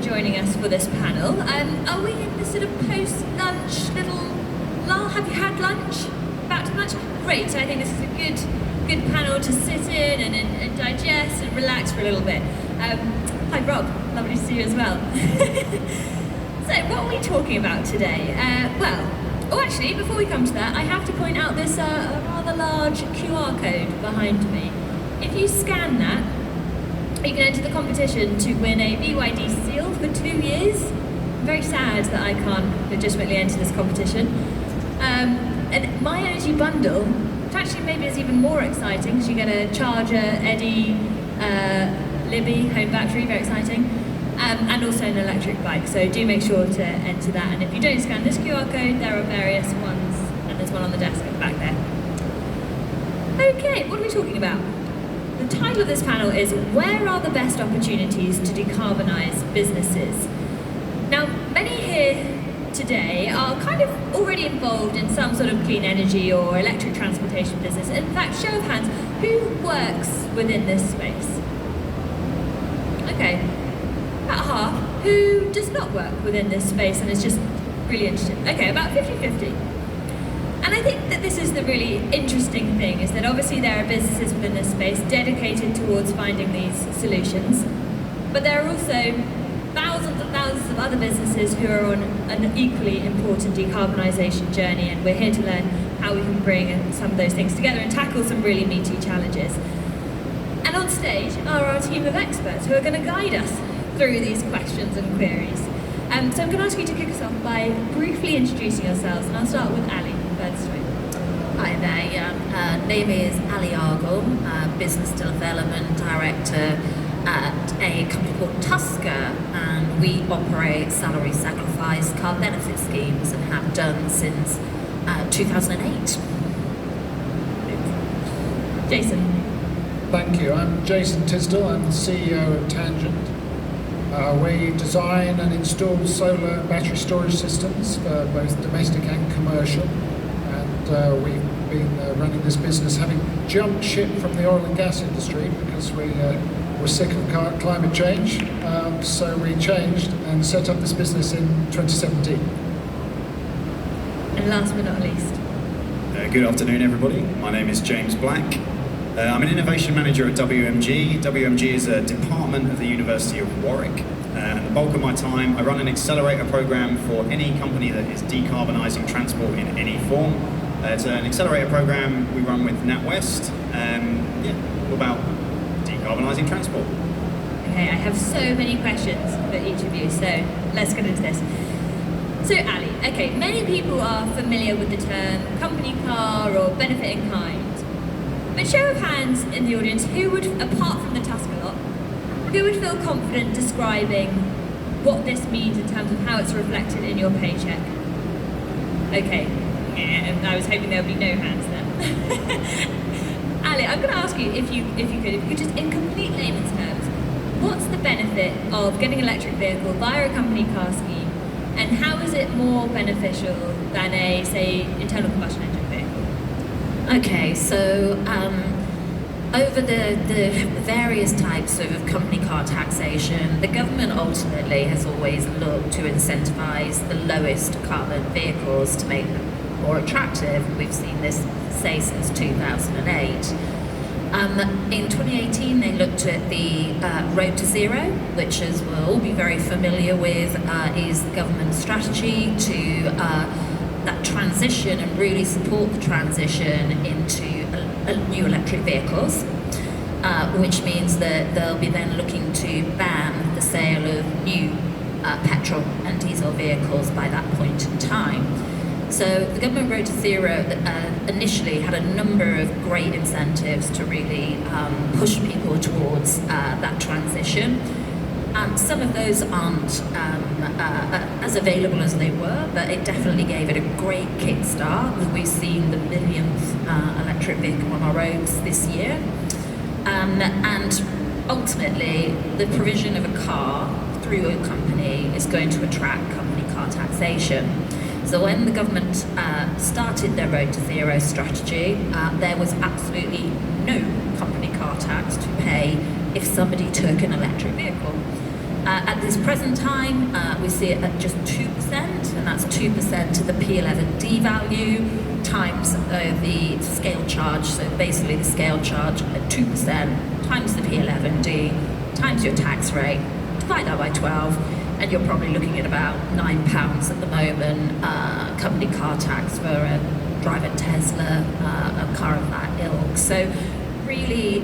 joining us for this panel. Are we in the sort of post-lunch little lull? Have you had lunch? Back to lunch? Great, so I think this is a good panel to sit in and digest and relax for a little bit. Hi Rob, lovely to see you as well. So what are we talking about today? Actually, before we come to that, I have to point out this rather large QR code behind me. If you scan that, you can enter the competition to win a BYD seal for 2 years. I'm very sad that I can't legitimately enter this competition. And My Energy Bundle, which actually maybe is even more exciting because you get a charger, Eddie, Libby, home battery, very exciting, and also an electric bike. So do make sure to enter that. And if you don't scan this QR code, there are various ones, and there's one on the desk at the back there. Okay, what are we talking about? The title of this panel is Where are the best opportunities to decarbonise businesses? Now, many here today are kind of already involved in some sort of clean energy or electric transportation business. In fact, show of hands, who works within this space? Okay, about half. Who does not work within this space and is just really interested? Okay, about 50-50. And I think that this is the really interesting thing, is that obviously there are businesses within this space dedicated towards finding these solutions, but there are also thousands and thousands of other businesses who are on an equally important decarbonisation journey, and we're here to learn how we can bring some of those things together and tackle some really meaty challenges. And on stage are our team of experts who are going to guide us through these questions and queries. So I'm going to ask you to kick us off by briefly introducing yourselves, and I'll start with Ali. Hi there, name is Ali Argel, Business Development Director at a company called Tusker, and we operate salary sacrifice car benefit schemes and have done since 2008. Jason. Thank you. I'm Jason Tisdall. I'm the CEO of Tangent. We design and install solar and battery storage systems for both domestic and commercial. We've been running this business, having jumped ship from the oil and gas industry because we were sick of climate change. So we changed and set up this business in 2017. And last but not least. Good afternoon, everybody. My name is James Black. I'm an innovation manager at WMG. WMG is a department of the University of Warwick. And the bulk of my time, I run an accelerator program for any company that is decarbonising transport in any form. It's an accelerator program we run with NatWest, all about decarbonising transport. Okay, I have so many questions for each of you, so let's get into this. So Ali, okay, many people are familiar with the term company car or benefit in kind. But show of hands in the audience, who would, apart from the Tusker lot, who would feel confident describing what this means in terms of how it's reflected in your paycheck? Okay. And I was hoping there would be no hands then. Ali, I'm going to ask you if you could just in complete layman's terms, what's the benefit of getting an electric vehicle via a company car scheme, and how is it more beneficial than a, say, internal combustion engine vehicle? Okay, so over the various types of company car taxation, the government ultimately has always looked to incentivise the lowest carbon vehicles to make them more attractive. We've seen this, say, since 2008. In 2018, they looked at the Road to Zero, which, as we'll all be very familiar with, is the government's strategy to that transition and really support the transition into new electric vehicles, which means that they'll be then looking to ban the sale of new petrol and diesel vehicles by that point in time. So the government Road to Zero initially had a number of great incentives to really push people towards that transition. Some of those aren't as available as they were, but it definitely gave it a great kickstart. We've seen the millionth electric vehicle on our roads this year. And ultimately, the provision of a car through a company is going to attract company car taxation. So when the government started their Road to Zero strategy, there was absolutely no company car tax to pay if somebody took an electric vehicle. At this present time, we see it at just 2%, and that's 2% to the P11D value times the scale charge. So basically the scale charge at 2% times the P11D times your tax rate, divide that by 12, and you're probably looking at about £9 at the moment, company car tax for a driver Tesla, a car of that ilk. So really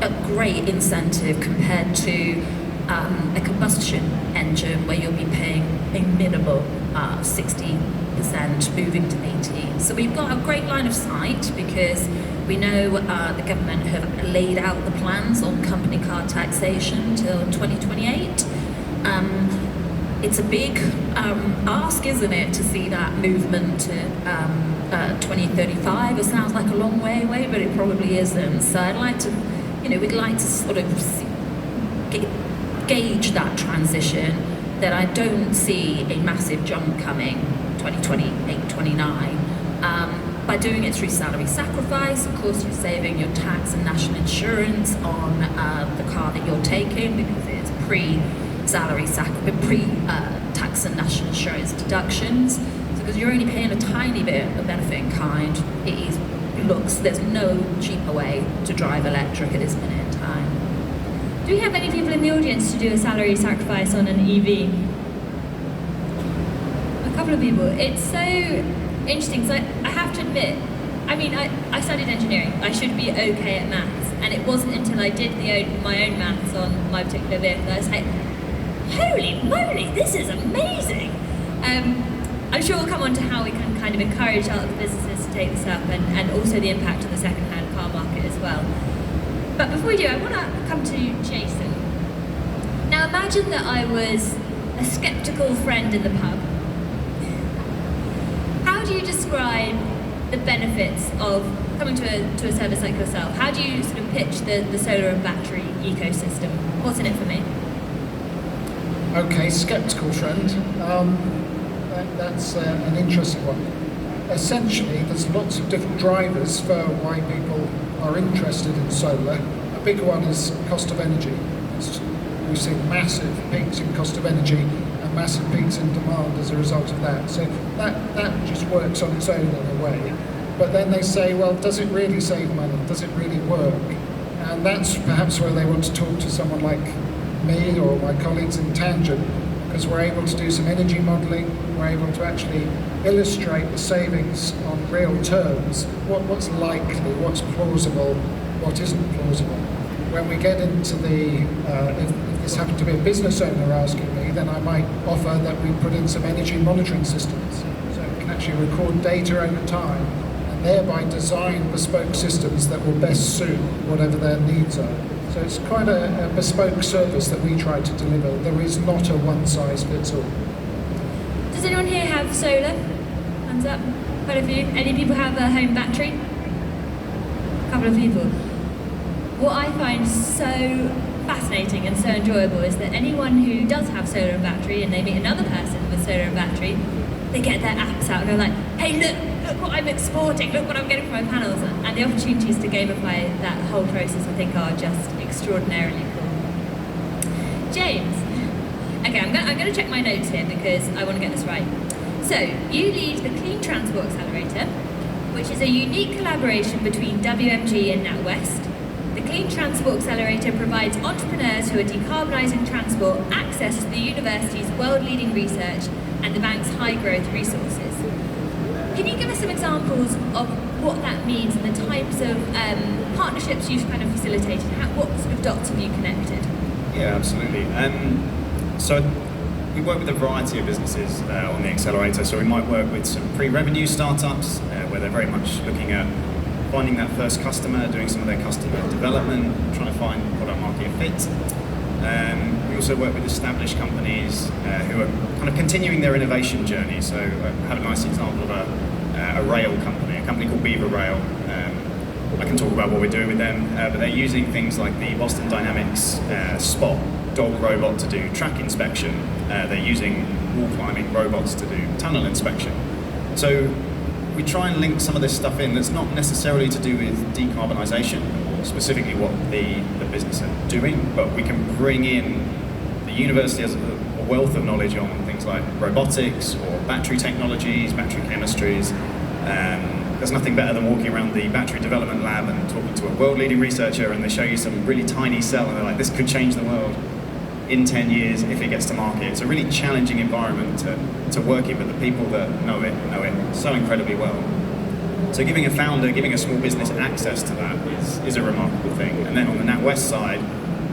a great incentive compared to a combustion engine where you'll be paying a minimal 60% moving to 80. So we've got a great line of sight because we know the government have laid out the plans on company car taxation till 2028. It's a big ask, isn't it, to see that movement to 2035. It sounds like a long way away, but it probably isn't. So I'd like to, we'd like to sort of gauge that transition, that I don't see a massive jump coming 2028, 29. By doing it through salary sacrifice, of course you're saving your tax and national insurance on the car that you're taking because it's pre-tax and national insurance deductions. So because you're only paying a tiny bit of benefit in kind, there's no cheaper way to drive electric at this minute in time. Do we have any people in the audience to do a salary sacrifice on an EV? A couple of people. It's so interesting because I have to admit, I studied engineering. I should be okay at maths, and it wasn't until I did my own maths on my particular vehicle that I was like, holy moly, this is amazing. I'm sure we'll come on to how we can kind of encourage other businesses to take this up and also the impact of the second-hand car market as well. But before we do, I want to come to Jason. Now imagine that I was a sceptical friend in the pub. How do you describe the benefits of coming to a service like yourself? How do you sort of pitch the solar and battery ecosystem? What's in it for me? Okay, sceptical friend. That's an interesting one. Essentially, there's lots of different drivers for why people are interested in solar. A big one is cost of energy. We've seen massive peaks in cost of energy and massive peaks in demand as a result of that. So that just works on its own in a way. But then they say, well, does it really save money? Does it really work? And that's perhaps where they want to talk to someone like me or my colleagues in Tangent, because we're able to do some energy modelling, we're able to actually illustrate the savings on real terms, what's likely, what's plausible, what isn't plausible. When we get into if this happened to be a business owner asking me, then I might offer that we put in some energy monitoring systems, so we can actually record data over time and thereby design bespoke systems that will best suit whatever their needs are. So it's quite a bespoke service that we try to deliver. There is not a one-size-fits-all. Does anyone here have solar? Hands up. Quite a few. Any people have a home battery? A couple of people. What I find so fascinating and so enjoyable is that anyone who does have solar and battery and they meet another person with solar and battery, they get their apps out and they're like, hey, look what I'm exporting, look what I'm getting from my panels. And the opportunities to gamify that whole process, I think, are just extraordinarily cool. James. Okay, I'm going to check my notes here because I want to get this right. So, you lead the Clean Transport Accelerator, which is a unique collaboration between WMG and NatWest. The Clean Transport Accelerator provides entrepreneurs who are decarbonising transport access to the university's world-leading research and the bank's high-growth resources. Can you give us some examples of what that means and the types of partnerships you've kind of facilitated? What sort of dots have you connected? Yeah, absolutely. So we work with a variety of businesses on the accelerator. So we might work with some pre-revenue startups where they're very much looking at finding that first customer, doing some of their customer development, trying to find product market fit. We also work with established companies who are kind of continuing their innovation journey. So I have a nice example of a rail company, a company called Beaver Rail. I can talk about what we're doing with them, but they're using things like the Boston Dynamics Spot dog robot to do track inspection. They're using wall climbing robots to do tunnel inspection. So we try and link some of this stuff in that's not necessarily to do with decarbonisation or specifically what the business are doing, but we can bring in the university has a wealth of knowledge on things like robotics or battery technologies, battery chemistries. There's nothing better than walking around the battery development lab and talking to a world-leading researcher, and they show you some really tiny cell and they're like, this could change the world in 10 years if it gets to market. It's a really challenging environment to work in, but the people that know it so incredibly well. So giving a founder, giving a small business access to that is a remarkable thing. And then on the NatWest side,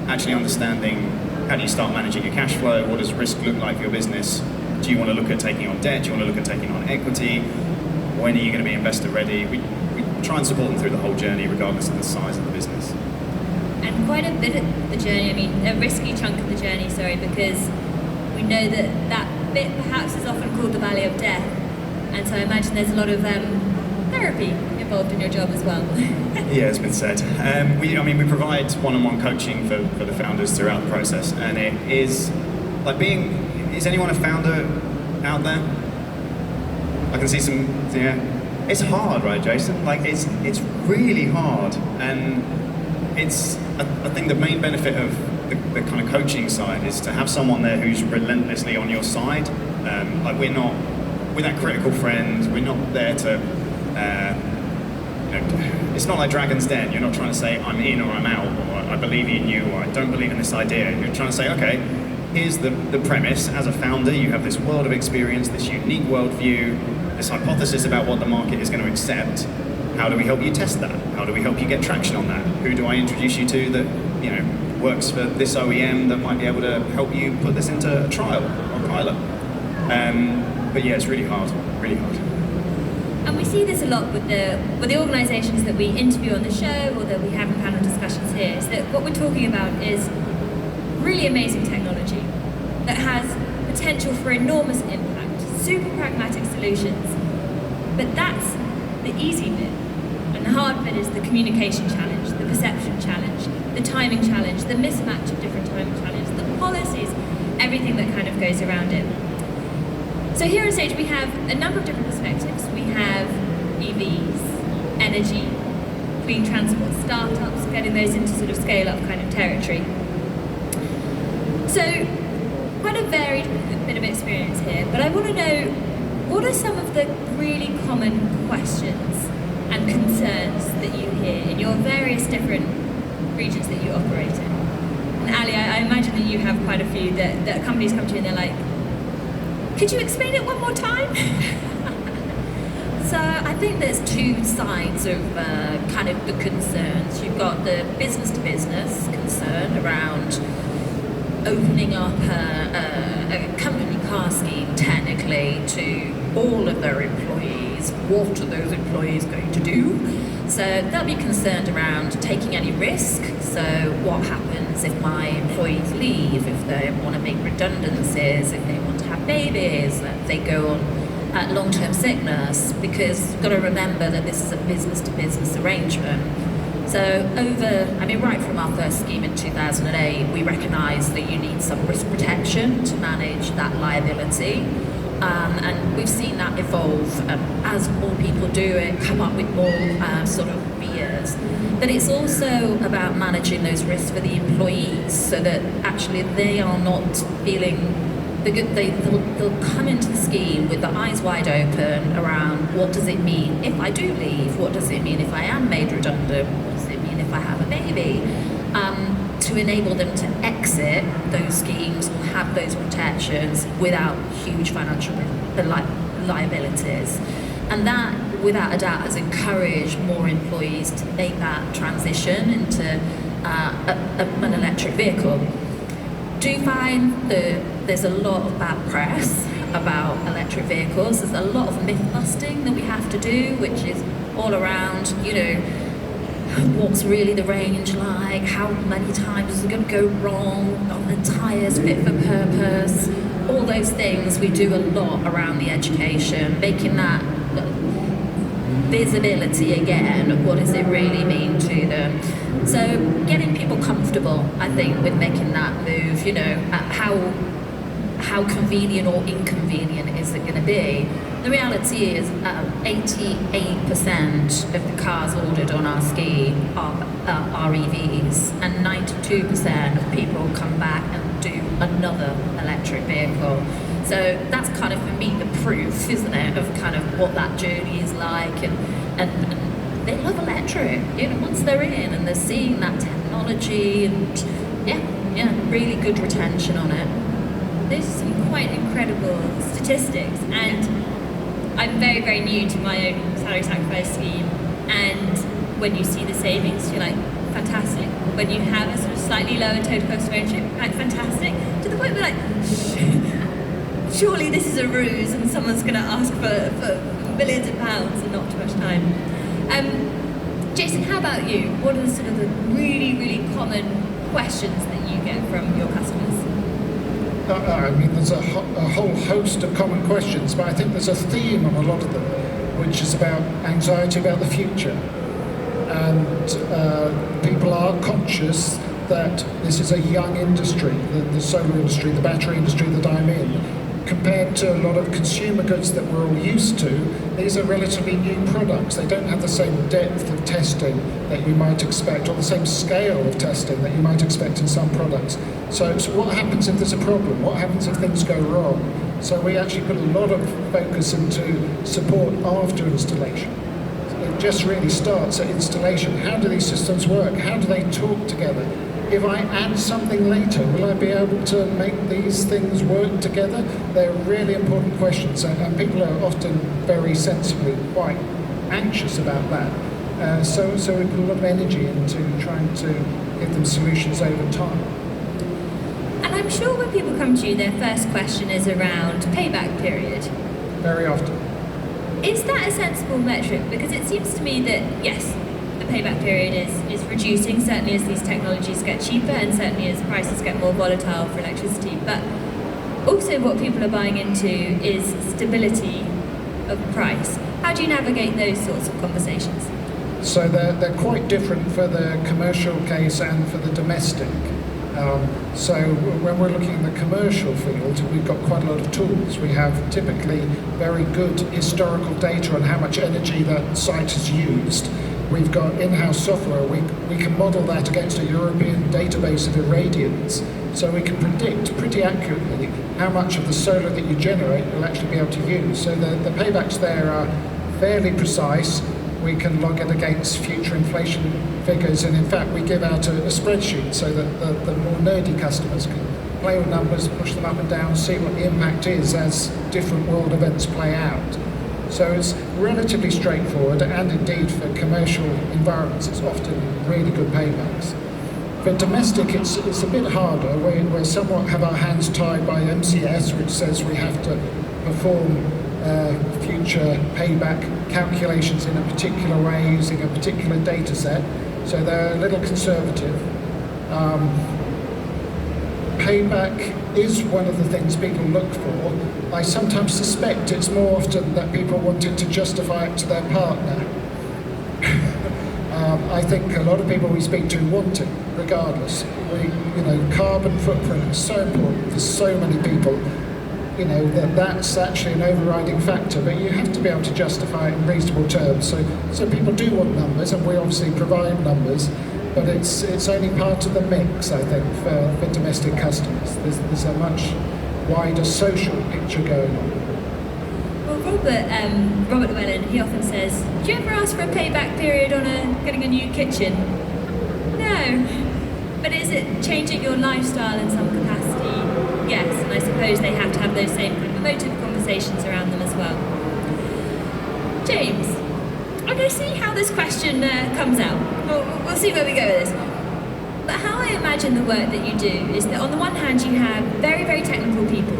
actually understanding how do you start managing your cash flow, what does risk look like for your business, do you want to look at taking on debt, do you want to look at taking on equity, when are you going to be investor ready? We try and support them through the whole journey regardless of the size of the business. And quite a bit of the journey, I mean, a risky chunk of the journey, because we know that that bit perhaps is often called the valley of death. And so I imagine there's a lot of therapy involved in your job as well. Yeah, it's been said. We provide one-on-one coaching for the founders throughout the process, and it is like is anyone a founder out there? I can see some, yeah. It's hard, right, Jason? Like, it's really hard, and I think the main benefit of the kind of coaching side is to have someone there who's relentlessly on your side. We're that critical friend. We're not there to, it's not like Dragon's Den. You're not trying to say, I'm in or I'm out, or I believe in you, or I don't believe in this idea. You're trying to say, okay, here's the premise. As a founder, you have this world of experience, this unique worldview, this hypothesis about what the market is going to accept. How do we help you test that? How do we help you get traction on that? Who do I introduce you to that works for this OEM that might be able to help you put this into a trial or pilot? But yeah, it's really hard, really hard. And we see this a lot with the organisations that we interview on the show or that we have in panel discussions here, is that what we're talking about is really amazing technology that has potential for enormous impact, super pragmatic solutions. But that's the easy bit. And the hard bit is the communication challenge, the perception challenge, the timing challenge, the mismatch of different timing challenges, the policies, everything that kind of goes around it. So here on stage we have a number of different perspectives. We have EVs, energy, clean transport startups, getting those into sort of scale-up kind of territory. So quite a varied bit of experience here, but I want to know, what are some of the really common questions and concerns that you hear in your various different regions that you operate in? And Ali, I imagine that you have quite a few that companies come to you and they're like, could you explain it one more time? So I think there's two sides of kind of the concerns. You've got the business-to-business concern around opening up a company car scheme technically to all of their employees. What are those employees going to do? So they'll be concerned around taking any risk. So what happens if my employees leave, if they want to make redundancies, if they want to have babies, if they go on long-term sickness, because you've got to remember that this is a business-to-business arrangement. So right from our first scheme in 2008, we recognised that you need some risk protection to manage that liability. And we've seen that evolve as more people do it, come up with more sort of fears. But it's also about managing those risks for the employees so that actually they are not feeling they'll come into the scheme with their eyes wide open around what does it mean if I do leave, what does it mean if I am made redundant, what does it mean if I have a baby, to enable them to exit those schemes or have those protections without huge financial liabilities. And that, without a doubt, has encouraged more employees to make that transition into an electric vehicle. Do you find that there's a lot of bad press about electric vehicles? There's a lot of myth busting that we have to do, which is all around, what's really the range like, how many times is it going to go wrong, are the tyres fit for purpose, all those things. We do a lot around the education, making that visibility again, what does it really mean to them. So getting people comfortable, I think, with making that move, how convenient or inconvenient is it going to be? The reality is 88% of the cars ordered on our scheme are EVs, and 92% of people come back and do another electric vehicle. So that's kind of, for me, the proof, isn't it, of kind of what that journey is like. And they love electric, you know, once they're in and they're seeing that technology, and yeah, really good retention on it. Those are some quite incredible statistics, and I'm very, very new to my own salary sacrifice scheme, and when you see the savings, you're like, fantastic. When you have a sort of slightly lower total cost of ownership, like, fantastic. To the point where, like, surely this is a ruse and someone's going to ask for millions of pounds and not too much time. Jason, how about you? What are the sort of the really, really common questions that you get from your customers? I mean, there's a whole host of common questions, but I think there's a theme on a lot of them, which is about anxiety about the future. And people are conscious that this is a young industry, the solar industry, the battery industry that I'm in. Compared to a lot of consumer goods that we're all used to, these are relatively new products. They don't have the same depth of testing that you might expect, or the same scale of testing that you might expect in some products. So what happens if there's a problem? What happens if things go wrong? So we actually put a lot of focus into support after installation. It just really starts at installation. How do these systems work? How do they talk together? If I add something later, will I be able to make these things work together? They're really important questions, and people are often very sensibly quite anxious about that. So we put a lot of energy into trying to give them solutions over time. And I'm sure when people come to you, their first question is around payback period. Very often. Is that a sensible metric? Because it seems to me that, yes, the payback period is reducing, certainly as these technologies get cheaper and certainly as prices get more volatile for electricity. But also what people are buying into is stability of price. How do you navigate those sorts of conversations? So they're quite different for the commercial case and for the domestic. So when we're looking in the commercial field, we've got quite a lot of tools. We have typically very good historical data on how much energy that site has used. We've got in-house software. We can model that against a European database of irradiance, so we can predict pretty accurately how much of the solar that you generate you'll actually be able to use. So the paybacks there are fairly precise. We can log it against future inflation figures, and in fact we give out a spreadsheet so that the more nerdy customers can play with numbers, push them up and down, see what the impact is as different world events play out. So it's relatively straightforward, and indeed for commercial environments it's often really good paybacks. For domestic it's a bit harder. We somewhat have our hands tied by MCS, which says we have to perform future payback calculations in a particular way using a particular data set. So they're a little conservative. Payback is one of the things people look for. I sometimes suspect it's more often that people wanted to justify it to their partner. I think a lot of people we speak to want it, regardless. Carbon footprint is so important for so many people. That's actually an overriding factor, but you have to be able to justify it in reasonable terms. So people do want numbers, and we obviously provide numbers, but it's only part of the mix, I think, for domestic customers. There's a much wider social picture going on. Well, Robert Llewellyn, he often says, do you ever ask for a payback period on getting a new kitchen? No. But is it changing your lifestyle in some capacity? Yes, and I suppose they have to have those same kind of emotive conversations around them as well. James, I'm going to see how this question comes out. We'll see where we go with this. But how I imagine the work that you do is that on the one hand you have very, very technical people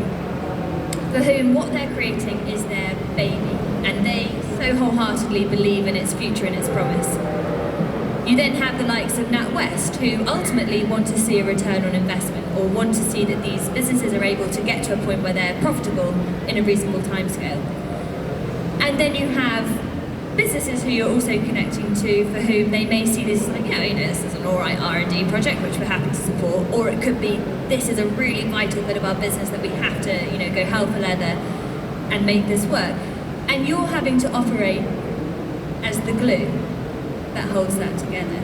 for whom what they're creating is their baby, and they so wholeheartedly believe in its future and its promise. You then have the likes of NatWest, who ultimately want to see a return on investment, or want to see that these businesses are able to get to a point where they're profitable in a reasonable timescale. And then you have businesses who you're also connecting to, for whom they may see this like, this is an alright R&D project which we're happy to support, or it could be, this is a really vital bit of our business that we have to, go hell for leather and make this work. And you're having to operate as the glue that holds that together.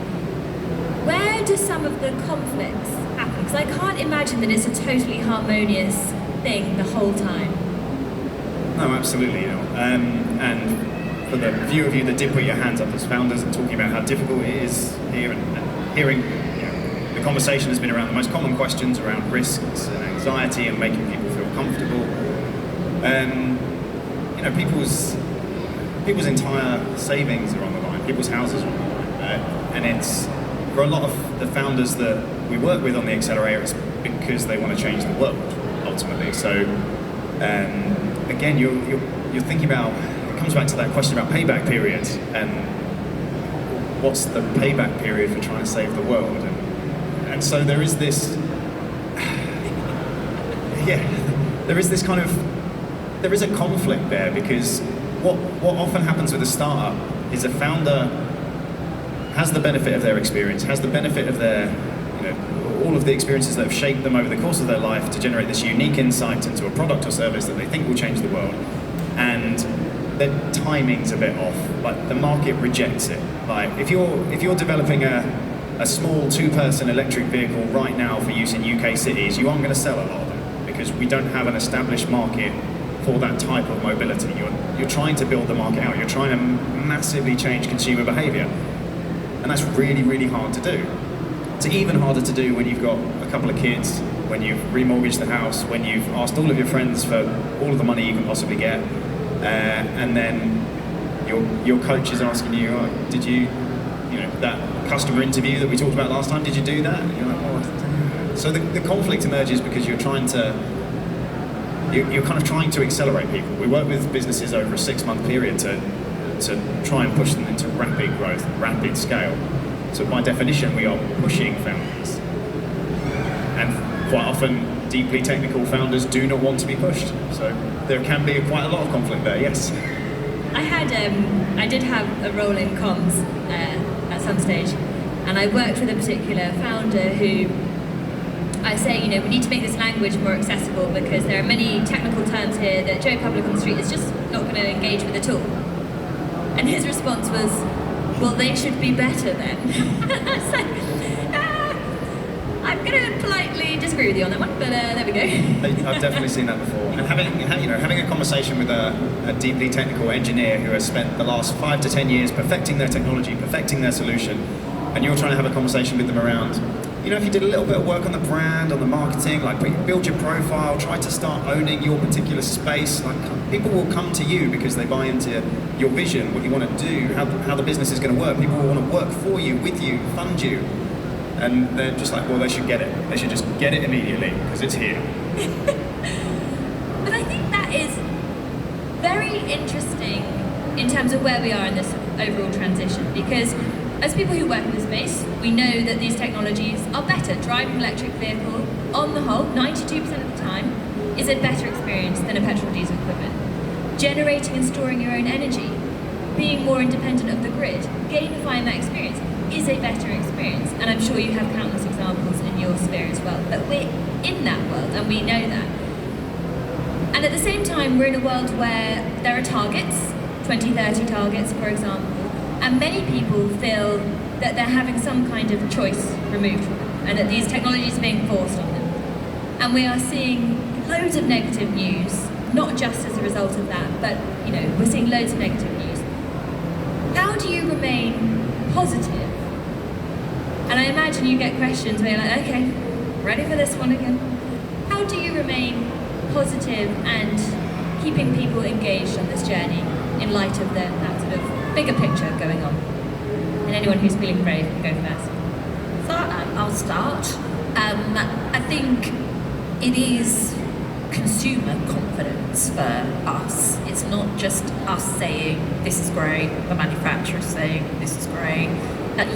Where do some of the conflicts happen? Because I can't imagine that it's a totally harmonious thing the whole time. No, absolutely not. And for the few of you that did put your hands up as founders and talking about how difficult it is here, and hearing, the conversation has been around the most common questions around risks and anxiety and making people feel comfortable. People's entire savings are on the line, people's houses are on the line. And it's, for a lot of the founders that we work with on the accelerator, it's because they want to change the world, ultimately. So, again, you're thinking about, it comes back to that question about payback periods, and what's the payback period for trying to save the world? And so there is this, there is a conflict there, because what often happens with a startup is a founder has the benefit of their experience, has the benefit of their, all of the experiences that have shaped them over the course of their life to generate this unique insight into a product or service that they think will change the world. And their timing's a bit off. Like, the market rejects it. Like, if you're developing a small two-person electric vehicle right now for use in UK cities, you aren't going to sell a lot of them, because we don't have an established market for that type of mobility. You're trying to build the market out. You're trying to massively change consumer behaviour. And that's really, really hard to do. It's even harder to do when you've got a couple of kids, when you've remortgaged the house, when you've asked all of your friends for all of the money you can possibly get, and then your coach is asking you, did you, that customer interview that we talked about last time, did you do that? And you're like, oh. So the conflict emerges because you're kind of trying to accelerate people. We work with businesses over a 6-month period to try and push them into rapid growth, rapid scale. So by definition, we are pushing founders. And quite often, deeply technical founders do not want to be pushed. So there can be quite a lot of conflict there, yes. I did have a role in comms at some stage, and I worked with a particular founder who I say, we need to make this language more accessible, because there are many technical terms here that Joe Public on the street is just not going to engage with at all. And his response was, well, they should be better then. I was like, I'm going to politely disagree with you on that one, but there we go. I've definitely seen that before. And having a conversation with a deeply technical engineer who has spent the last 5 to 10 years perfecting their technology, perfecting their solution, and you're trying to have a conversation with them around, if you did a little bit of work on the brand, on the marketing, like build your profile, try to start owning your particular space, like people will come to you because they buy into your vision, what you want to do, how the business is going to work. People will want to work for you, with you, fund you. And they're just like, well, they should get it. They should just get it immediately, because it's here. But I think that is very interesting in terms of where we are in this overall transition, because as people who work in the space, we know that these technologies are better. Driving an electric vehicle, on the whole, 92% of the time, is a better experience than a petrol diesel equivalent. Generating and storing your own energy, being more independent of the grid, gamifying that experience is a better experience. And I'm sure you have countless examples in your sphere as well. But we're in that world, and we know that. And at the same time, we're in a world where there are targets, 2030 targets, for example, and many people feel that they're having some kind of choice removed from them, and that these technologies are being forced on them. And we are seeing loads of negative news, not just as a result of that, but we're seeing loads of negative news. How do you remain positive? And I imagine you get questions where you're like, okay, ready for this one again. How do you remain positive and keeping people engaged on this journey in light of that sort of bigger picture going on? And anyone who's feeling brave can go first. So I'll start. I think it is consumer confidence for us. It's not just us saying this is great, the manufacturer saying this is great.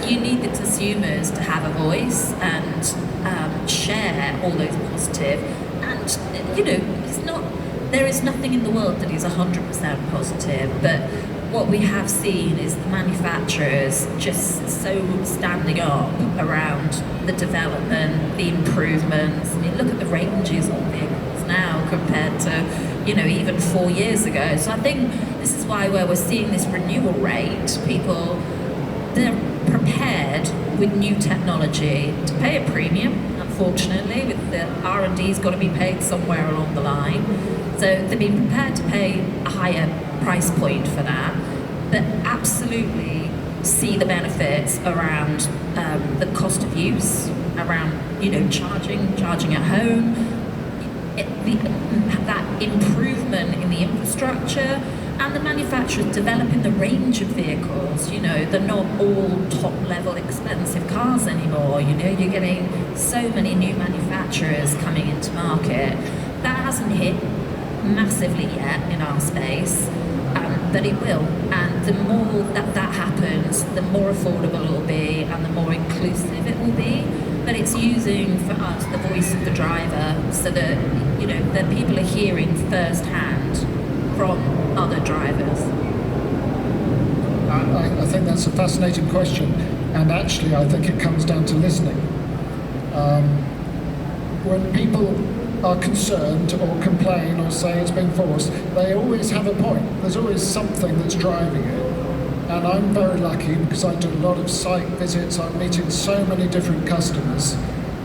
You need the consumers to have a voice and share all those positive. And there is nothing in the world that is 100% positive, but what we have seen is the manufacturers just so standing up around the development, the improvements. I mean, look at the ranges on vehicles now compared to, even 4 years ago. So I think this is why where we're seeing this renewal rate, they're prepared with new technology to pay a premium, unfortunately, with the R&D's got to be paid somewhere along the line. So they've been prepared to pay a higher price point for that, but absolutely see the benefits around the cost of use, around charging at home, that improvement in the infrastructure, and the manufacturers developing the range of vehicles. They're not all top-level expensive cars anymore. You're getting so many new manufacturers coming into market. That hasn't hit massively yet in our space, but it will. And the more that happens, the more affordable it will be and the more inclusive it will be. But it's using, for us, the voice of the driver, so that, that people are hearing firsthand from other drivers. I think that's a fascinating question, and actually I think it comes down to listening. When people are concerned or complain or say it's been forced, they always have a point. There's always something that's driving it. And I'm very lucky because I do a lot of site visits. I'm meeting so many different customers,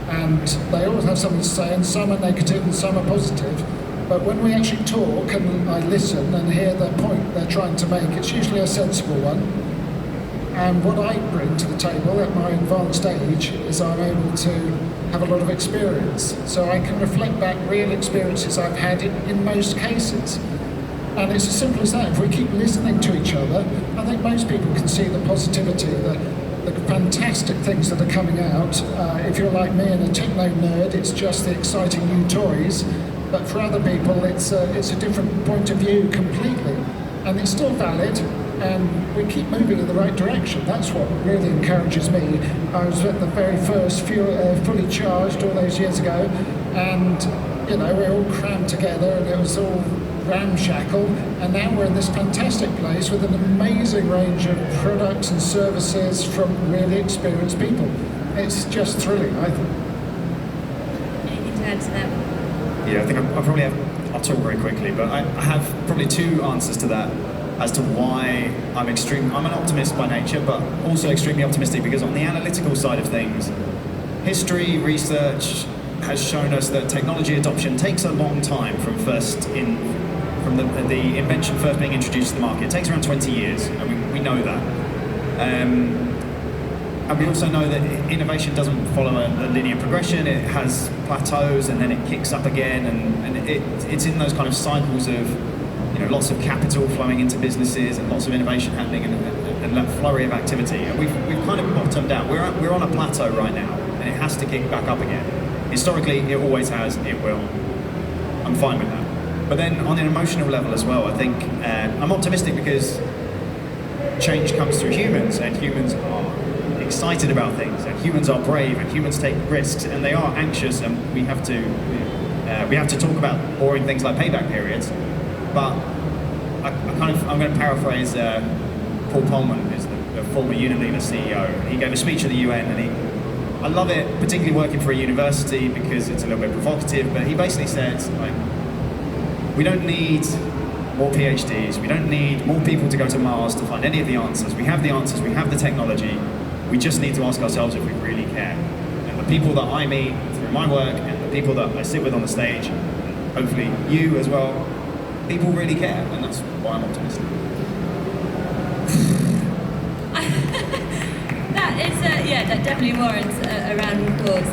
and they always have something to say, and some are negative and some are positive. But when we actually talk and I listen and hear the point they're trying to make, it's usually a sensible one. And what I bring to the table at my advanced age is I'm able to have a lot of experience. So I can reflect back real experiences I've had in most cases. And it's as simple as that. If we keep listening to each other, I think most people can see the positivity, the fantastic things that are coming out. If you're like me and a techno nerd, it's just the exciting new toys. But for other people, it's a different point of view completely. And it's still valid, and we keep moving in the right direction. That's what really encourages me. I was at the very first fully charged all those years ago, and we're all crammed together, and it was all ramshackle, and now we're in this fantastic place with an amazing range of products and services from really experienced people. It's just thrilling, I think. Anything to add to that? Yeah, I think I'll talk very quickly, but I have probably two answers to that as to why I'm an optimist by nature, but also extremely optimistic because on the analytical side of things, history, research has shown us that technology adoption takes a long time from the invention first being introduced to the market. It takes around 20 years, and we know that. And we also know that innovation doesn't follow a linear progression. It has plateaus, and then it kicks up again, and it's in those kind of cycles of lots of capital flowing into businesses and lots of innovation happening and that flurry of activity. And we've kind of bottomed out. We're on a plateau right now, and it has to kick back up again. Historically, it always has. It will. I'm fine with that. But then on an emotional level as well, I think I'm optimistic because change comes through humans, and humans are excited about things, and humans are brave, and humans take risks, and they are anxious, and we have to talk about boring things like payback periods. But I'm going to paraphrase Paul Polman, who's the former Unilever CEO. He gave a speech at the UN, and I love it, particularly working for a university because it's a little bit provocative. But he basically said, we don't need more PhDs, we don't need more people to go to Mars to find any of the answers. We have the answers, we have the technology. We just need to ask ourselves if we really care. And the people that I meet through my work, and the people that I sit with on the stage, and hopefully you as well, people really care, and that's why I'm optimistic. That definitely warrants a round of applause.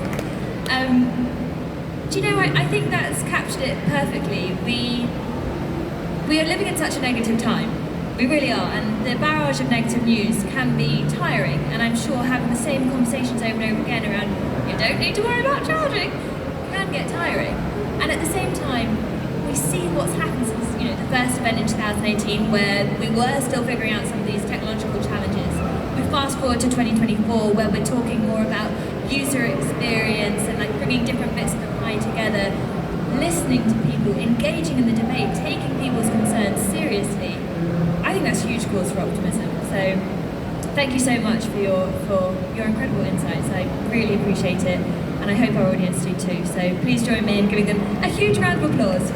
Do you know what? I think that's captured it perfectly. We are living in such a negative time. We really are, and the barrage of negative news can be tiring, and I'm sure having the same conversations over and over again around you don't need to worry about charging can get tiring. And at the same time, we see what's happened since the first event in 2018, where we were still figuring out some of these technological challenges. We fast forward to 2024, where we're talking more about user experience and bringing different bits of the pie together, listening to people, engaging in the debate, taking people's concerns seriously. I think that's a huge cause for optimism. So thank you so much for your incredible insights. I really appreciate it, and I hope our audience do too. So please join me in giving them a huge round of applause.